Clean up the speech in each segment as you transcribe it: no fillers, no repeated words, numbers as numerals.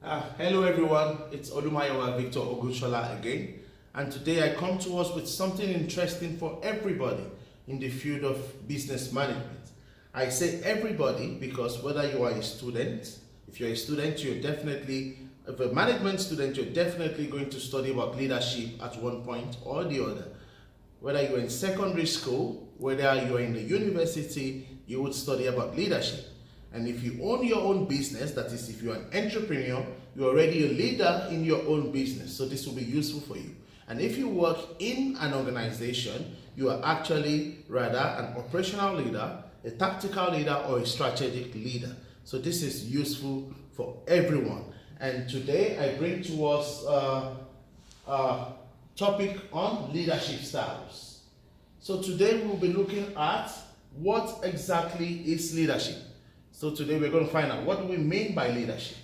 Hello everyone, it's Olumayowa Victor Ogushola again, and today I come to us with something interesting for everybody in the field of business management. I say everybody because whether you are a student, if you're a student, if a management student, you're definitely going to study about leadership at one point or the other. Whether you're in secondary school, whether you're in the university, you would study about leadership. And if you own your own business, that is, if you're an entrepreneur, you're already a leader in your own business. So this will be useful for you. And if you work in an organization, you are actually rather an operational leader, a tactical leader, or a strategic leader. So this is useful for everyone. And today I bring to us a topic on leadership styles. So today we'll be looking at what exactly is leadership. So today we're going to find out what do we mean by leadership.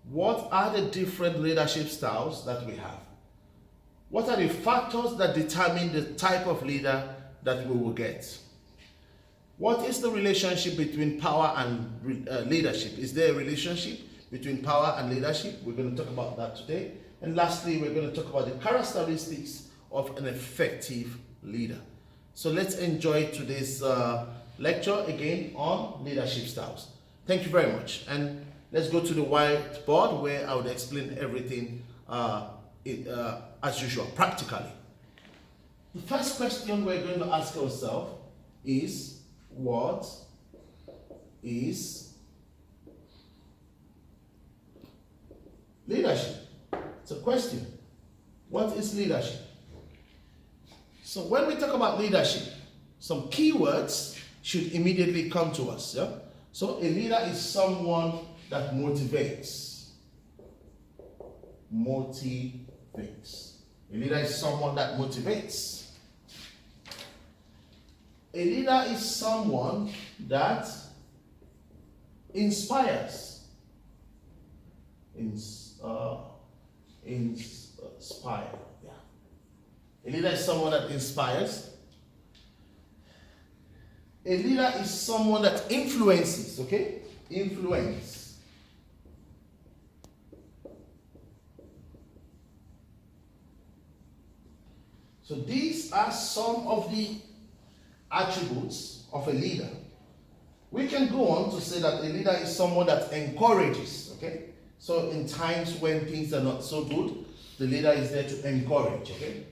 What are the different leadership styles that we have? What are the factors that determine the type of leader that we will get? What is the relationship between power and leadership? Is there a relationship between power and leadership? We're going to talk about that today. And lastly, we're going to talk about the characteristics of an effective leader. So let's enjoy today's lecture again on leadership styles. Thank you very much. And let's go to the whiteboard where I would explain everything as usual, practically. The first question we're going to ask ourselves is, what is leadership? It's a question. What is leadership? So when we talk about leadership, some keywords should immediately come to us. Yeah? So a leader is someone that motivates. Motivates. A leader is someone that motivates. A leader is someone that inspires. Inspire. Yeah. A leader is someone that inspires. A leader is someone that influences, okay? Influence. So these are some of the attributes of a leader. We can go on to say that a leader is someone that encourages, okay? So in times when things are not so good, the leader is there to encourage, okay?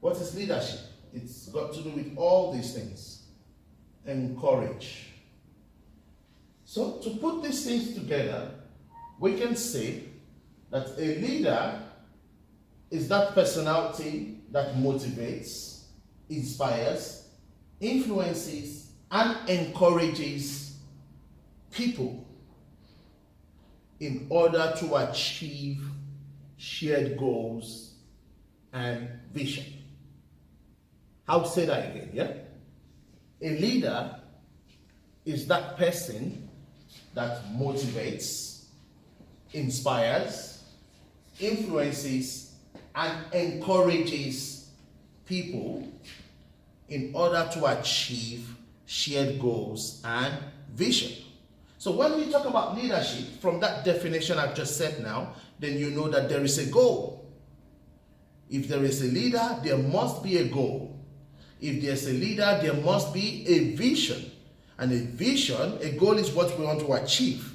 What is leadership? It's got to do with all these things. Encourage. So to put these things together, we can say that a leader is that personality that motivates, inspires, influences, and encourages people in order to achieve shared goals and vision. I'll say that again, yeah? A leader is that person that motivates, inspires, influences, and encourages people in order to achieve shared goals and vision. So when we talk about leadership, from that definition I've just said now, then you know that there is a goal. If there is a leader, there must be a goal. If there's a leader, there must be a vision. And a vision, a goal is what we want to achieve.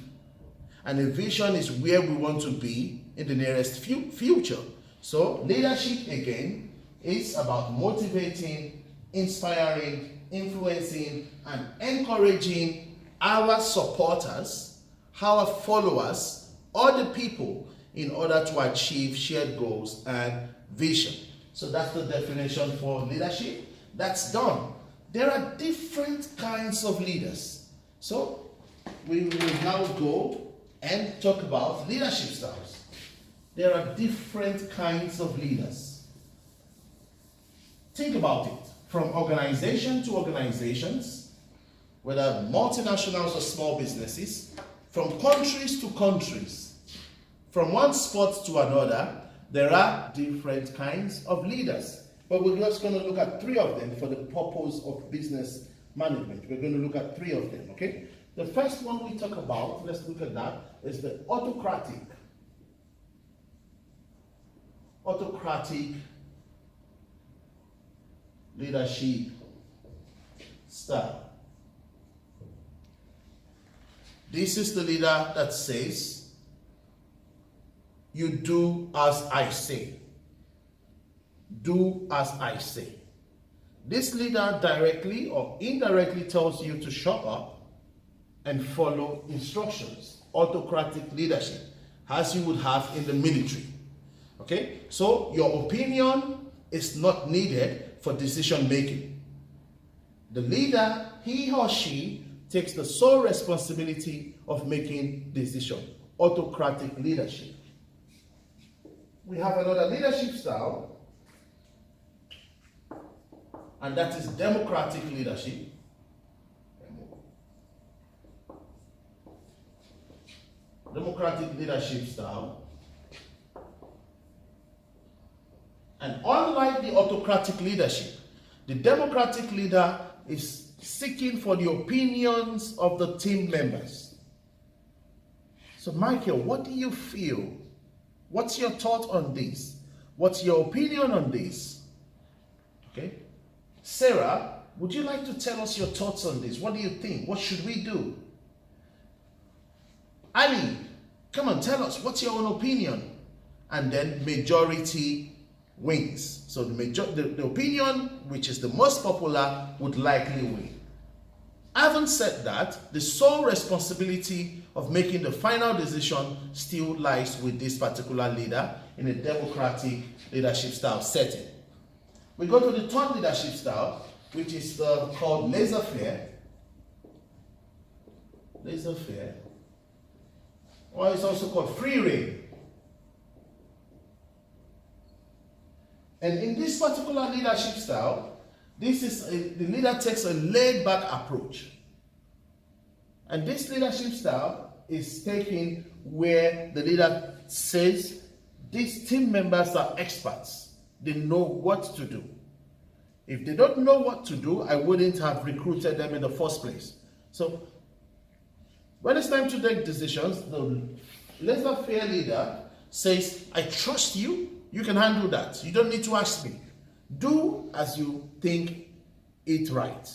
And a vision is where we want to be in the nearest future. So leadership, again, is about motivating, inspiring, influencing, and encouraging our supporters, our followers, other people in order to achieve shared goals and vision. So that's the definition for leadership. That's done. There are different kinds of leaders. So we will now go and talk about leadership styles. There are different kinds of leaders. Think about it. From organization to organizations, whether multinationals or small businesses, from countries to countries, from one spot to another, there are different kinds of leaders. But we're just going to look at three of them for the purpose of business management. We're going to look at three of them, okay? The first one we talk about, let's look at that, is the autocratic autocratic leadership style. This is the leader that says, you do as I say. Do as I say. This leader directly or indirectly tells you to shut up and follow instructions. Autocratic leadership, as you would have in the military. Okay? So your opinion is not needed for decision making. The leader, he or she, takes the sole responsibility of making decisions. Autocratic leadership. We have another leadership style, and that is democratic leadership. Democratic leadership style. And unlike the autocratic leadership, the democratic leader is seeking for the opinions of the team members. So Michael, what do you feel? What's your thought on this? What's your opinion on this? Okay. Sarah, would you like to tell us your thoughts on this? What do you think? What should we do? Ali, come on, tell us, what's your own opinion? And then majority wins. So the opinion which is the most popular would likely win. Having said that, the sole responsibility of making the final decision still lies with this particular leader in a democratic leadership style setting. We go to the third leadership style, which is called laissez-faire. Laissez-faire. Or it's also called free rein. And in this particular leadership style, the leader takes a laid-back approach. And this leadership style is taken where the leader says, these team members are experts. They know what to do. If they don't know what to do, I wouldn't have recruited them in the first place. So when it's time to take decisions, the laissez-faire leader says, I trust you. You can handle that. You don't need to ask me. Do as you think it right.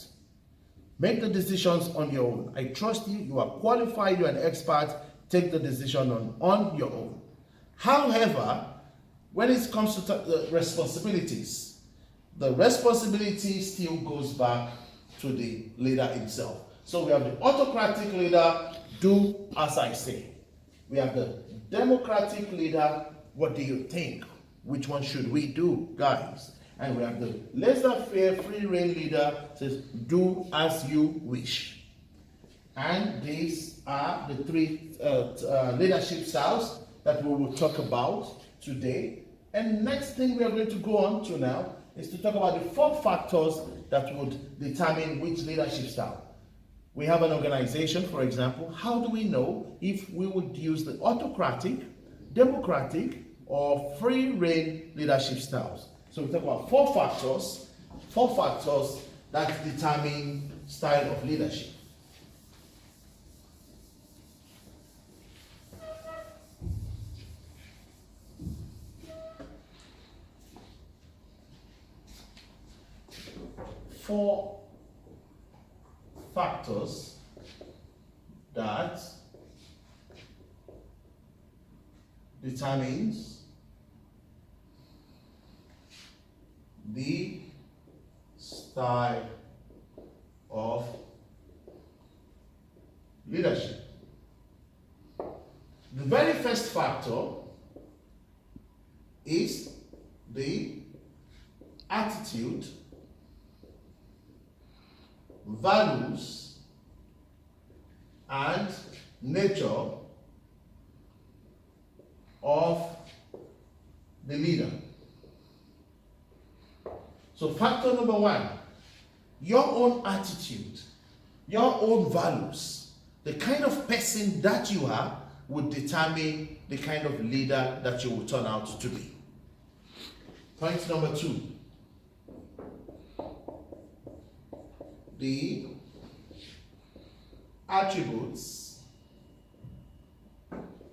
Make the decisions on your own. I trust you. You are qualified. You're an expert. Take the decision on your own. However, when it comes to the responsibilities, the responsibility still goes back to the leader himself. So we have the autocratic leader, do as I say. We have the democratic leader, what do you think? Which one should we do, guys? And we have the laissez-faire, free rein leader, says, do as you wish. And these are the three leadership styles that we will talk about today. And next thing we are going to go on to now is to talk about the 4 factors that would determine which leadership style. We have an organization, for example. How do we know if we would use the autocratic, democratic, or free rein leadership styles? So we talk about 4 factors that determine style of leadership. Four factors that determines the style of leadership. The very first factor is the attitude, values, and nature of the leader. So factor number 1, your own attitude, your own values, the kind of person that you are would determine the kind of leader that you will turn out to be. Point number 2, the attributes,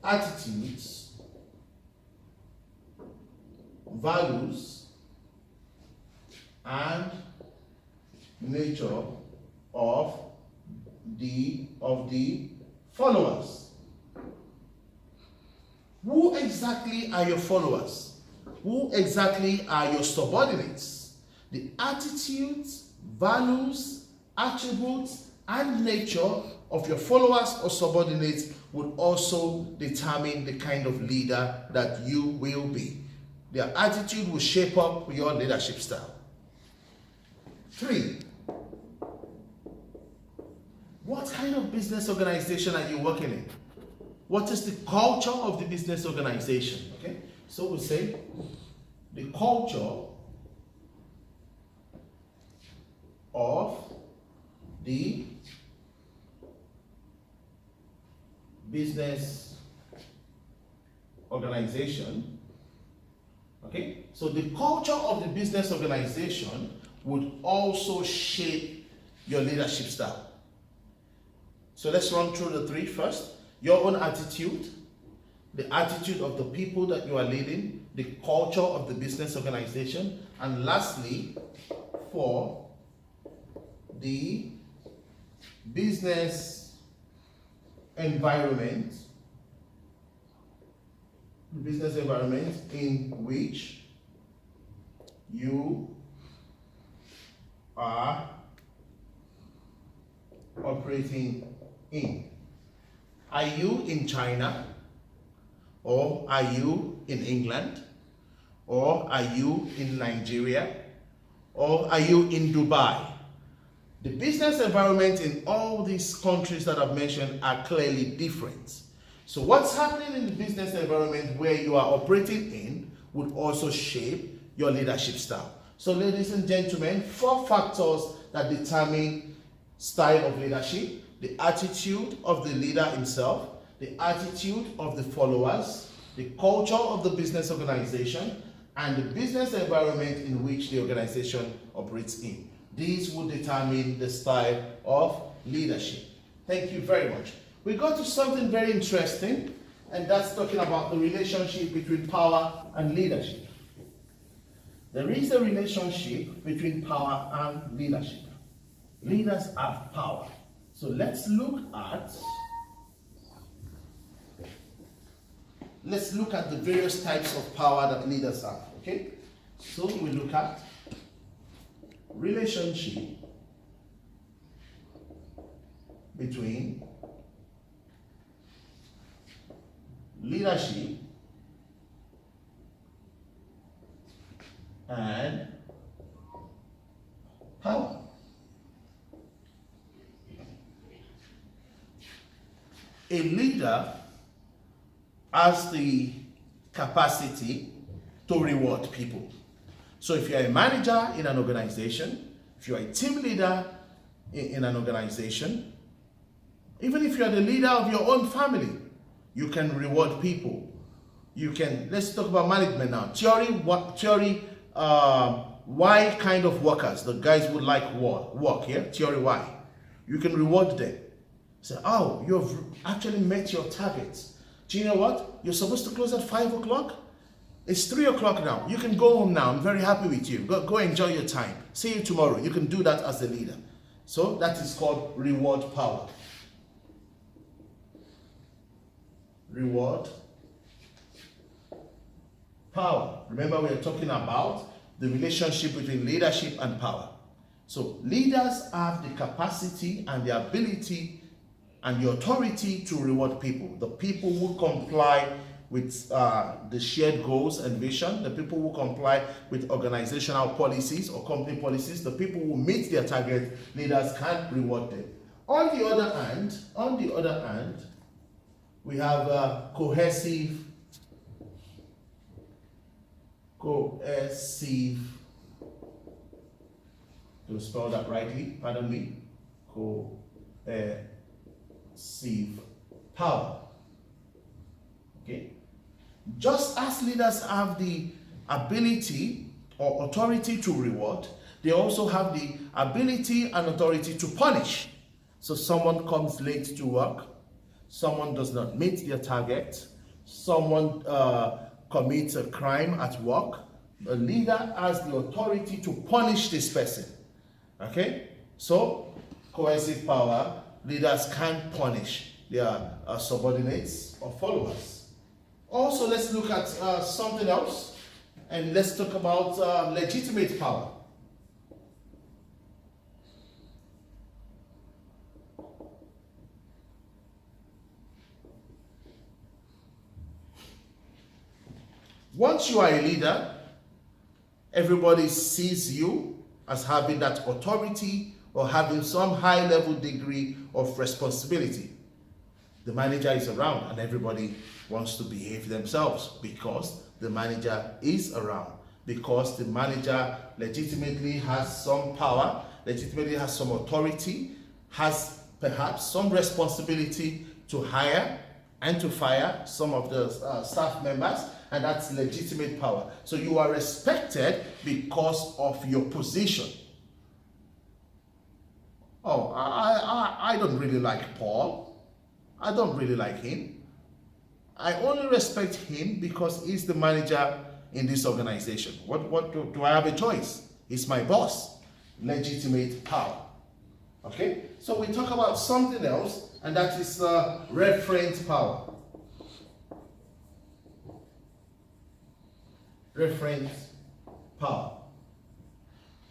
attitudes, values and nature of the followers. Who exactly are your followers? Who exactly are your subordinates? The attitudes, values, attributes, and nature of your followers or subordinates would also determine the kind of leader that you will be. Their attitude will shape up your leadership style. 3. What kind of business organization are you working in? What is the culture of the business organization? Okay, so we say the culture of the business organization. Okay, so the culture of the business organization would also shape your leadership style. So let's run through the 3 first. Your own attitude, the attitude of the people that you are leading, the culture of the business organization, and lastly, 4, the business environment, in which you are operating in. Are you in China? Or are you in England? Or are you in Nigeria? Or are you in Dubai? The business environment in all these countries that I've mentioned are clearly different. So what's happening in the business environment where you are operating in would also shape your leadership style. So ladies and gentlemen, 4 factors that determine style of leadership: the attitude of the leader himself, the attitude of the followers, the culture of the business organization, and the business environment in which the organization operates in. These will determine the style of leadership. Thank you very much. We got to something very interesting, and that's talking about the relationship between power and leadership. There is a relationship between power and leadership. Leaders have power. So let's look at the various types of power that leaders have. Okay? So we look at relationship between leadership and power. A leader has the capacity to reward people. So if you're a manager in an organization, if you're a team leader in an organization, even if you're the leader of your own family, you can reward people. You can, let's talk about management now. Theory, why kind of workers, the guys would like work here, theory why. You can reward them. Say, oh, you've actually met your targets. Do you know what? You're supposed to close at 5 o'clock. It's 3 o'clock now. You can go home now. I'm very happy with you. Go enjoy your time. See you tomorrow. You can do that as a leader. So that is called reward power. Reward power. Remember, we are talking about the relationship between leadership and power. So leaders have the capacity and the ability and the authority to reward people. The people who comply with the shared goals and vision, the people who comply with organizational policies or company policies, the people who meet their target, leaders can reward them. On the other hand, we have cohesive, to spell that rightly, pardon me, cohesive power. Okay? Just as leaders have the ability or authority to reward, they also have the ability and authority to punish. So someone comes late to work, someone does not meet their target, someone commits a crime at work, A leader has the authority to punish this person. Okay? So, coercive power, leaders can punish their subordinates or followers. Also, let's look at something else, and let's talk about legitimate power. Once you are a leader, everybody sees you as having that authority or having some high level degree of responsibility. The manager is around and everybody wants to behave themselves because the manager is around, because the manager legitimately has some power, legitimately has some authority, has perhaps some responsibility to hire and to fire some of the staff members, and that's legitimate power. So you are respected because of your position. Oh, I don't really like Paul. I don't really like him. I only respect him because he's the manager in this organization. What do I have a choice? He's my boss. Legitimate power. Okay? So we talk about something else, and that is referent power. Referent power.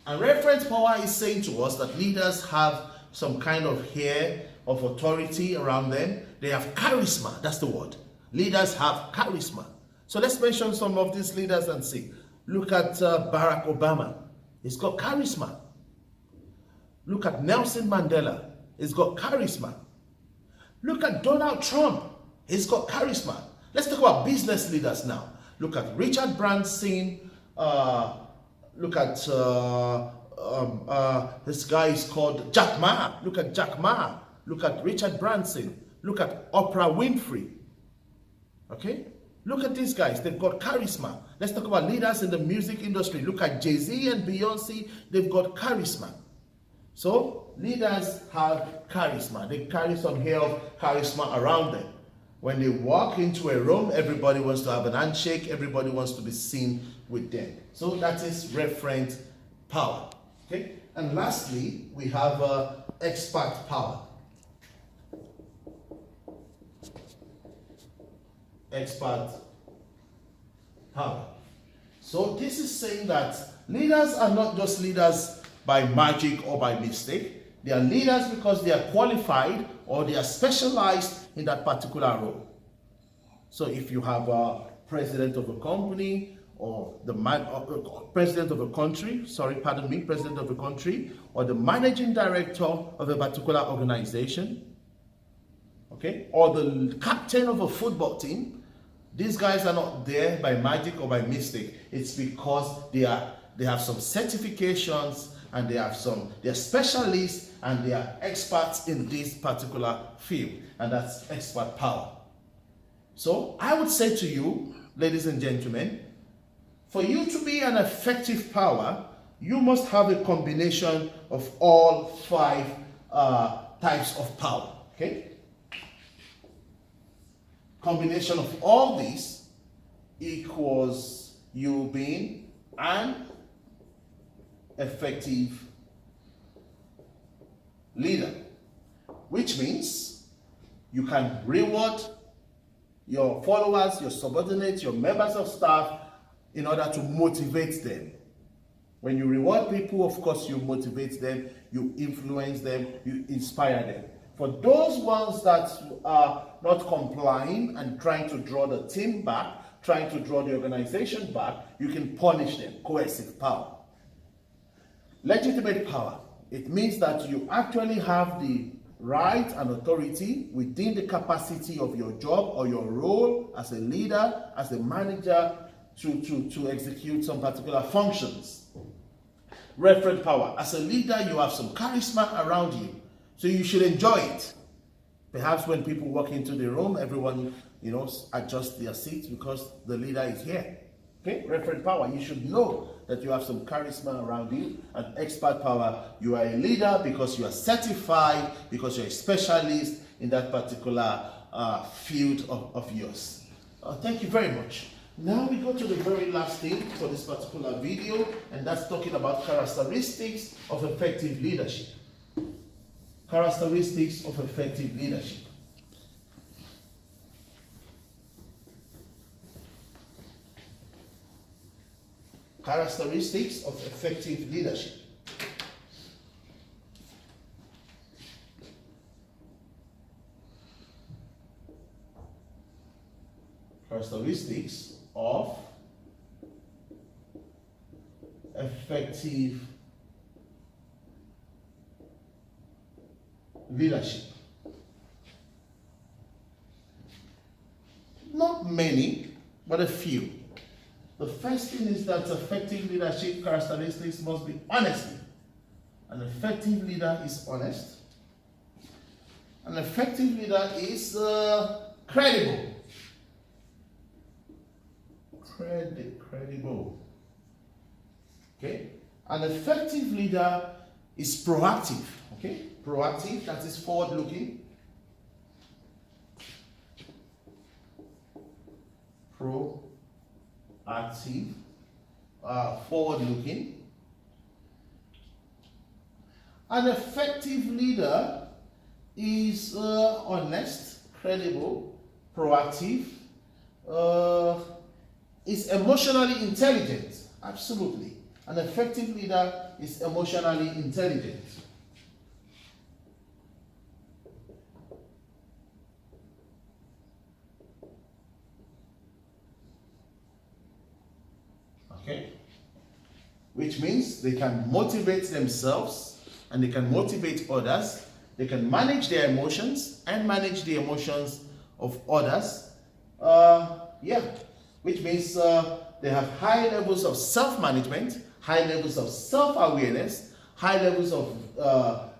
And reference power is saying to us that leaders have some kind of air of authority around them. They have charisma. That's the word. Leaders have charisma. So let's mention some of these leaders and see. Look at Barack Obama. He's got charisma. Look at Nelson Mandela. He's got charisma. Look at Donald Trump. He's got charisma. Let's talk about business leaders now. Look at Richard Branson. Look at this guy is called Jack Ma. Look at Jack Ma. Look at Richard Branson. Look at Oprah Winfrey. Okay? Look at these guys. They've got charisma. Let's talk about leaders in the music industry. Look at Jay-Z and Beyonce. They've got charisma. So, leaders have charisma. They carry some air of charisma around them. When they walk into a room, everybody wants to have an handshake. Everybody wants to be seen with them. So that is referent power. Okay? And lastly, we have expert power. Expert power. So this is saying that leaders are not just leaders by magic or by mistake. They are leaders because they are qualified or they are specialized in that particular role. So if you have a president of a company or the president of a country, president of a country, or the managing director of a particular organization, okay, or the captain of a football team, these guys are not there by magic or by mistake. It's because they have some certifications and they're specialists and they are experts in this particular field, and that's expert power. So I would say to you, ladies and gentlemen, for you to be an effective power, you must have a combination of all 5 types of power. Okay? Combination of all these equals you being an effective leader, which means you can reward your followers, your subordinates, your members of staff in order to motivate them. When you reward people, of course, you motivate them, you influence them, you inspire them. For those ones that are not complying and trying to draw the team back, trying to draw the organization back, you can punish them. Coercive power. Legitimate power. It means that you actually have the right and authority within the capacity of your job or your role as a leader, as a manager, to execute some particular functions. Referent power. As a leader, you have some charisma around you, so you should enjoy it. Perhaps when people walk into the room, everyone, adjusts their seats because the leader is here. Okay? Referent power. You should know that you have some charisma around you. And expert power, you are a leader because you are certified, because you're a specialist in that particular field of yours. Thank you very much. Now we go to the very last thing for this particular video, and that's talking about characteristics of effective leadership. Characteristics of effective leadership. Characteristics of effective leadership. Characteristics of effective leadership. Not many, but a few. The first thing is that effective leadership characteristics must be honesty. An effective leader is honest. An effective leader is credible. Credible. Okay? An effective leader is proactive. Okay? Proactive, that is forward looking. Proactive, forward looking. An effective leader is honest, credible, proactive, is emotionally intelligent. Absolutely. An effective leader is emotionally intelligent. Okay? Which means they can motivate themselves and they can motivate others. They can manage their emotions and manage the emotions of others. Which means they have high levels of self-management, high levels of self-awareness, high levels of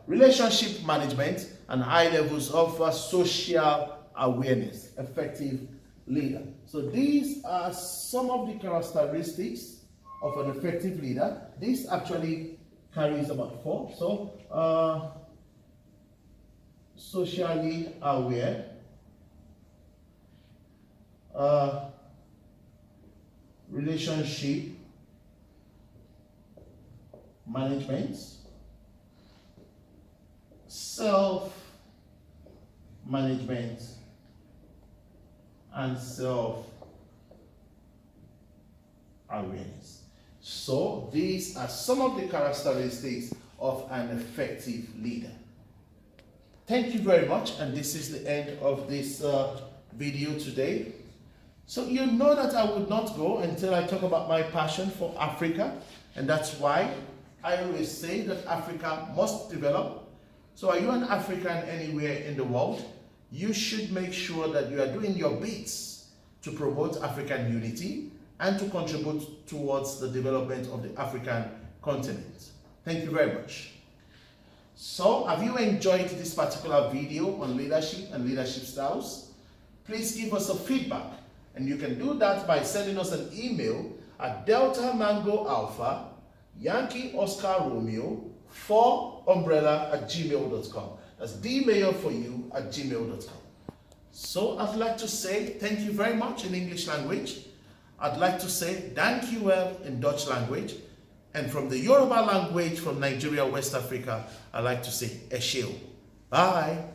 relationship management, and high levels of social awareness. Effective leader. So these are some of the characteristics of an effective leader. This actually carries about 4. So socially aware, relationship management, self-management, and self-awareness. So these are some of the characteristics of an effective leader. Thank you very much, and this is the end of this video today. So you know that I would not go until I talk about my passion for Africa, and that's why I always say that Africa must develop. So are you an African anywhere in the world? You should make sure that you are doing your bits to promote African unity and to contribute towards the development of the African continent. Thank you very much. So have you enjoyed this particular video on leadership and leadership styles? Please give us a feedback. And you can do that by sending us an email at Delta Mango Alpha Yankee Oscar Romeo 4 umbrella@gmail.com. That's dmail4you@gmail.com. So I'd like to say thank you very much in English language. I'd like to say thank you well in Dutch language. And from the Yoruba language from Nigeria, West Africa, I'd like to say Esheo. Bye.